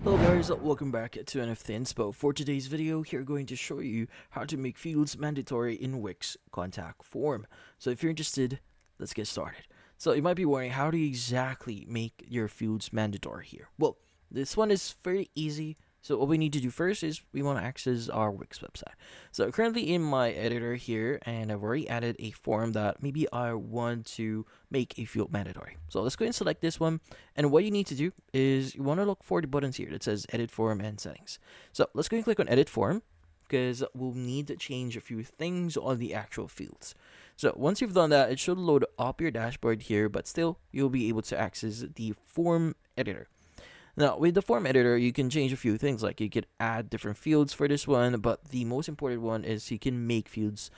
Hello guys, welcome back to NFT Inspo. For today's video, here going to show you how to make fields mandatory in Wix contact form. So if you're interested, let's get started. So you might be wondering, how do you exactly make your fields mandatory here? Well, this one is very easy. So what we need to do first is we want to access our Wix website. So currently in my editor here, and I've already added a form that maybe I want to make a field mandatory. So let's go and select this one. And what you need to do is you want to look for the buttons here that says edit form and settings. So let's go and click on edit form because we'll need to change a few things on the actual fields. So once you've done that, it should load up your dashboard here, but still you'll be able to access the form editor. Now, with the form editor, you can change a few things, like you could add different fields for this one, but the most important one is you can make fields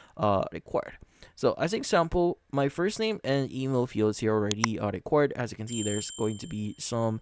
required. So as an example, my first name and email fields here already are required. As you can see, there's going to be some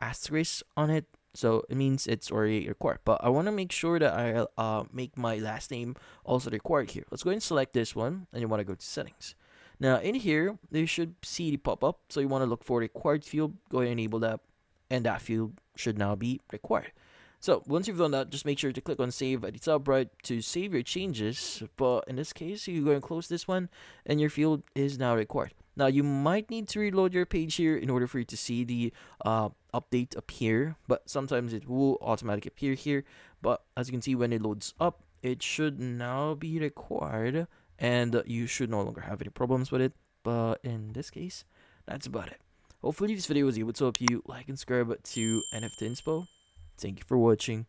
asterisks on it. So it means it's already required. But I want to make sure that I make my last name also required here. Let's go and select this one, and you want to go to settings. Now in here, you should see the pop-up. So you want to look for required field, go ahead and enable that, and that field should now be required. So once you've done that, just make sure to click on save at the top right to save your changes. But in this case, you go and close this one, and your field is now required. Now you might need to reload your page here in order for you to see the update appear, but sometimes it will automatically appear here. But as you can see, when it loads up, it should now be required, and you should no longer have any problems with it. But in this case, that's about it. Hopefully this video was able to help you. Like and subscribe to NFT Inspo. Thank you for watching.